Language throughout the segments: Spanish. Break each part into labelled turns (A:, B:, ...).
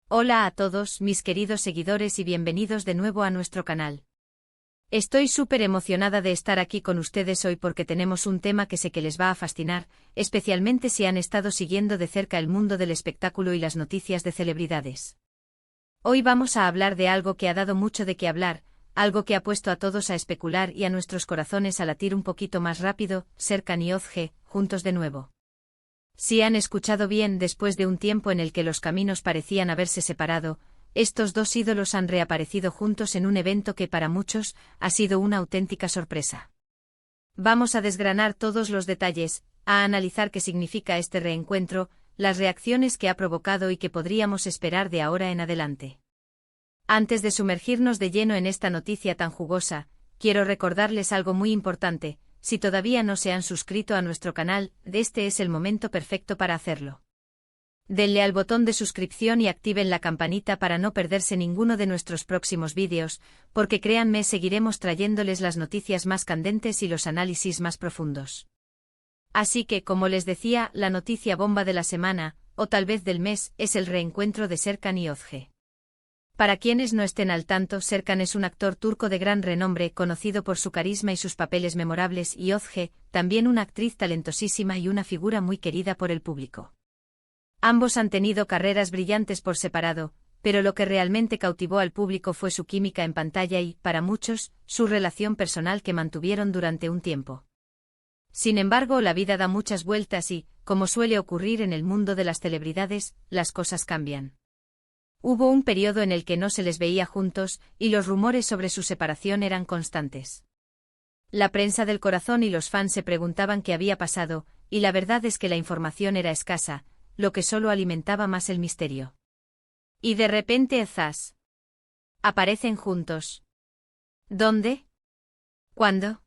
A: Hola a todos mis queridos seguidores y bienvenidos de nuevo a nuestro canal. Estoy súper emocionada de estar aquí con ustedes hoy porque tenemos un tema que sé que les va a fascinar, especialmente si han estado siguiendo de cerca el mundo del espectáculo y las noticias de celebridades. Hoy vamos a hablar de algo que ha dado mucho de qué hablar, algo que ha puesto a todos a especular y a nuestros corazones a latir un poquito más rápido, Serkan y Özge, juntos de nuevo. Si han escuchado bien, después de un tiempo en el que los caminos parecían haberse separado, estos dos ídolos han reaparecido juntos en un evento que para muchos ha sido una auténtica sorpresa. Vamos a desgranar todos los detalles, a analizar qué significa este reencuentro, las reacciones que ha provocado y qué podríamos esperar de ahora en adelante. Antes de sumergirnos de lleno en esta noticia tan jugosa, quiero recordarles algo muy importante. Si todavía no se han suscrito a nuestro canal, este es el momento perfecto para hacerlo. Denle al botón de suscripción y activen la campanita para no perderse ninguno de nuestros próximos vídeos, porque créanme, seguiremos trayéndoles las noticias más candentes y los análisis más profundos. Así que, como les decía, la noticia bomba de la semana, o tal vez del mes, es el reencuentro de Serkan y Özge. Para quienes no estén al tanto, Serkan es un actor turco de gran renombre, conocido por su carisma y sus papeles memorables, y Özge, también una actriz talentosísima y una figura muy querida por el público. Ambos han tenido carreras brillantes por separado, pero lo que realmente cautivó al público fue su química en pantalla y, para muchos, su relación personal que mantuvieron durante un tiempo. Sin embargo, la vida da muchas vueltas y, como suele ocurrir en el mundo de las celebridades, las cosas cambian. Hubo un periodo en el que no se les veía juntos, y los rumores sobre su separación eran constantes. La prensa del corazón y los fans se preguntaban qué había pasado, y la verdad es que la información era escasa, lo que solo alimentaba más el misterio. Y de repente, ¡zas!, aparecen juntos. ¿Dónde? ¿Cuándo?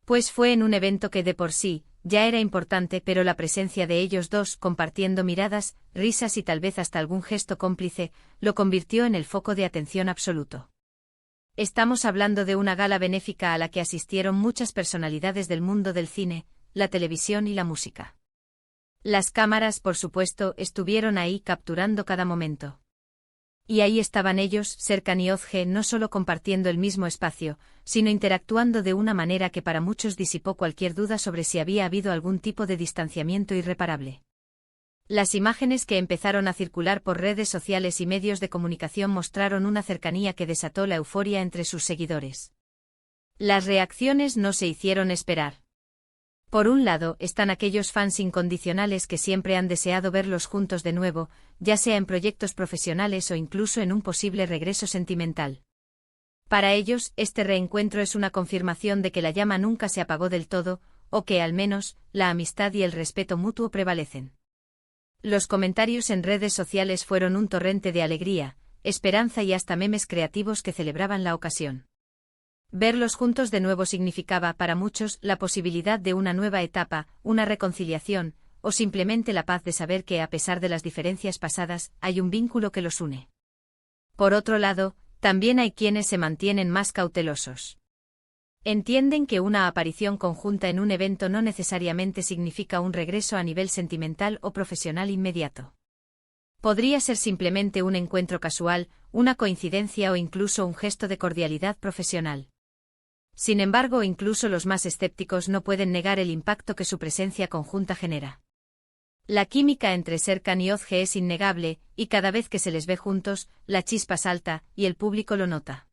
A: Pues fue en un evento que de por sí ya era importante, pero la presencia de ellos dos, compartiendo miradas, risas y tal vez hasta algún gesto cómplice, lo convirtió en el foco de atención absoluto. Estamos hablando de una gala benéfica a la que asistieron muchas personalidades del mundo del cine, la televisión y la música. Las cámaras, por supuesto, estuvieron ahí capturando cada momento. Y ahí estaban ellos, Serkan y Özge, no solo compartiendo el mismo espacio, sino interactuando de una manera que para muchos disipó cualquier duda sobre si había habido algún tipo de distanciamiento irreparable. Las imágenes que empezaron a circular por redes sociales y medios de comunicación mostraron una cercanía que desató la euforia entre sus seguidores. Las reacciones no se hicieron esperar. Por un lado, están aquellos fans incondicionales que siempre han deseado verlos juntos de nuevo, ya sea en proyectos profesionales o incluso en un posible regreso sentimental. Para ellos, este reencuentro es una confirmación de que la llama nunca se apagó del todo, o que, al menos, la amistad y el respeto mutuo prevalecen. Los comentarios en redes sociales fueron un torrente de alegría, esperanza y hasta memes creativos que celebraban la ocasión. Verlos juntos de nuevo significaba para muchos la posibilidad de una nueva etapa, una reconciliación, o simplemente la paz de saber que a pesar de las diferencias pasadas, hay un vínculo que los une. Por otro lado, también hay quienes se mantienen más cautelosos. Entienden que una aparición conjunta en un evento no necesariamente significa un regreso a nivel sentimental o profesional inmediato. Podría ser simplemente un encuentro casual, una coincidencia o incluso un gesto de cordialidad profesional. Sin embargo, incluso los más escépticos no pueden negar el impacto que su presencia conjunta genera. La química entre Serkan y Özge es innegable, y cada vez que se les ve juntos, la chispa salta, y el público lo nota.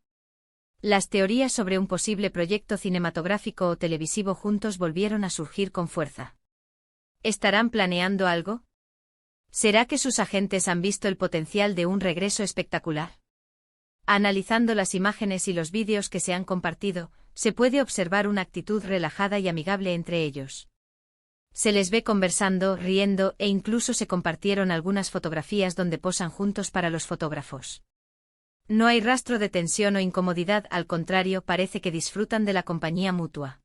A: Las teorías sobre un posible proyecto cinematográfico o televisivo juntos volvieron a surgir con fuerza. ¿Estarán planeando algo? ¿Será que sus agentes han visto el potencial de un regreso espectacular? Analizando las imágenes y los vídeos que se han compartido, se puede observar una actitud relajada y amigable entre ellos. Se les ve conversando, riendo e incluso se compartieron algunas fotografías donde posan juntos para los fotógrafos. No hay rastro de tensión o incomodidad, al contrario, parece que disfrutan de la compañía mutua.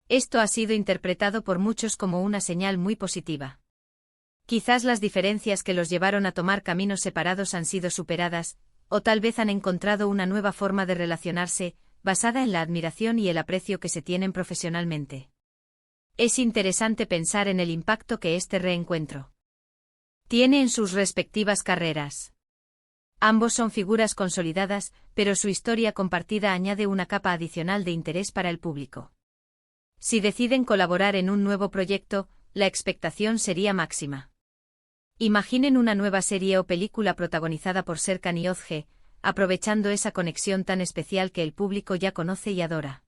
A: Esto ha sido interpretado por muchos como una señal muy positiva. Quizás las diferencias que los llevaron a tomar caminos separados han sido superadas, o tal vez han encontrado una nueva forma de relacionarse, basada en la admiración y el aprecio que se tienen profesionalmente. Es interesante pensar en el impacto que este reencuentro tiene en sus respectivas carreras. Ambos son figuras consolidadas, pero su historia compartida añade una capa adicional de interés para el público. Si deciden colaborar en un nuevo proyecto, la expectación sería máxima. Imaginen una nueva serie o película protagonizada por Serkan y Özge, aprovechando esa conexión tan especial que el público ya conoce y adora.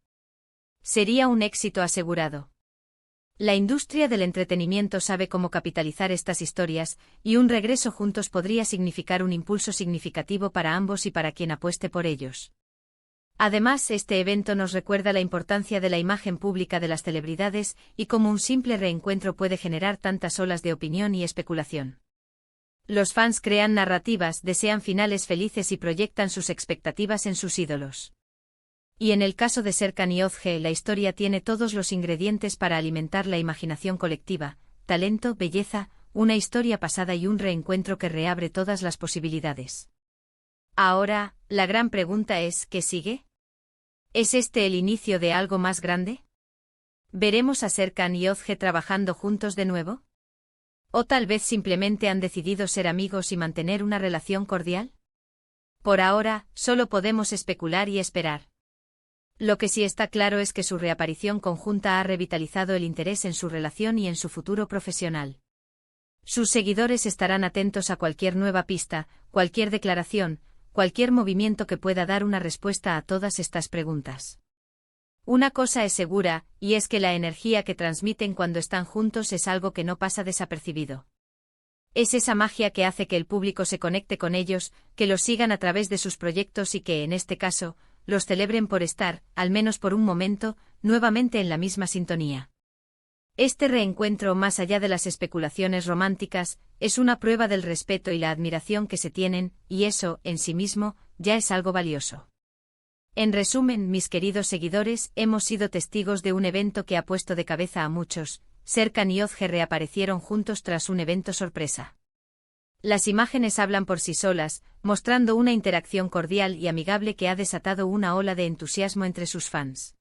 A: Sería un éxito asegurado. La industria del entretenimiento sabe cómo capitalizar estas historias, y un regreso juntos podría significar un impulso significativo para ambos y para quien apueste por ellos. Además, este evento nos recuerda la importancia de la imagen pública de las celebridades y cómo un simple reencuentro puede generar tantas olas de opinión y especulación. Los fans crean narrativas, desean finales felices y proyectan sus expectativas en sus ídolos. Y en el caso de Serkan y Özge, la historia tiene todos los ingredientes para alimentar la imaginación colectiva: talento, belleza, una historia pasada y un reencuentro que reabre todas las posibilidades. Ahora, la gran pregunta es, ¿qué sigue? ¿Es este el inicio de algo más grande? ¿Veremos a Serkan y Özge trabajando juntos de nuevo? ¿O tal vez simplemente han decidido ser amigos y mantener una relación cordial? Por ahora, solo podemos especular y esperar. Lo que sí está claro es que su reaparición conjunta ha revitalizado el interés en su relación y en su futuro profesional. Sus seguidores estarán atentos a cualquier nueva pista, cualquier declaración, cualquier movimiento que pueda dar una respuesta a todas estas preguntas. Una cosa es segura, y es que la energía que transmiten cuando están juntos es algo que no pasa desapercibido. Es esa magia que hace que el público se conecte con ellos, que los sigan a través de sus proyectos y que, en este caso, los celebren por estar, al menos por un momento, nuevamente en la misma sintonía. Este reencuentro, más allá de las especulaciones románticas, es una prueba del respeto y la admiración que se tienen, y eso, en sí mismo, ya es algo valioso. En resumen, mis queridos seguidores, hemos sido testigos de un evento que ha puesto de cabeza a muchos. Serkan y Özge reaparecieron juntos tras un evento sorpresa. Las imágenes hablan por sí solas, mostrando una interacción cordial y amigable que ha desatado una ola de entusiasmo entre sus fans.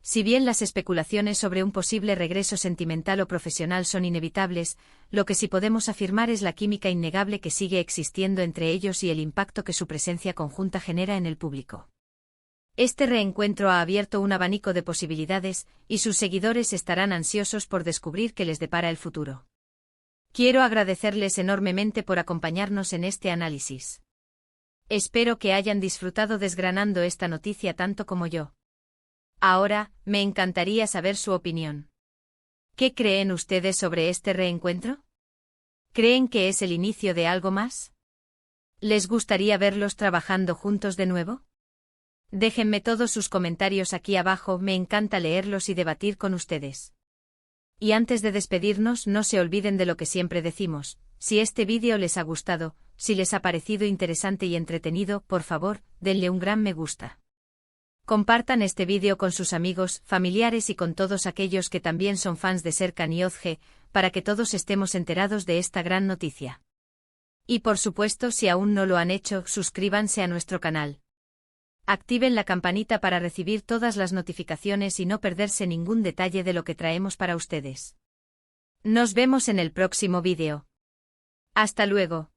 A: Si bien las especulaciones sobre un posible regreso sentimental o profesional son inevitables, lo que sí podemos afirmar es la química innegable que sigue existiendo entre ellos y el impacto que su presencia conjunta genera en el público. Este reencuentro ha abierto un abanico de posibilidades, y sus seguidores estarán ansiosos por descubrir qué les depara el futuro. Quiero agradecerles enormemente por acompañarnos en este análisis. Espero que hayan disfrutado desgranando esta noticia tanto como yo. Ahora, me encantaría saber su opinión. ¿Qué creen ustedes sobre este reencuentro? ¿Creen que es el inicio de algo más? ¿Les gustaría verlos trabajando juntos de nuevo? Déjenme todos sus comentarios aquí abajo, me encanta leerlos y debatir con ustedes. Y antes de despedirnos, no se olviden de lo que siempre decimos: si este vídeo les ha gustado, si les ha parecido interesante y entretenido, por favor, denle un gran me gusta. Compartan este vídeo con sus amigos, familiares y con todos aquellos que también son fans de Serkan y Özge, para que todos estemos enterados de esta gran noticia. Y por supuesto, si aún no lo han hecho, suscríbanse a nuestro canal. Activen la campanita para recibir todas las notificaciones y no perderse ningún detalle de lo que traemos para ustedes. Nos vemos en el próximo vídeo. Hasta luego.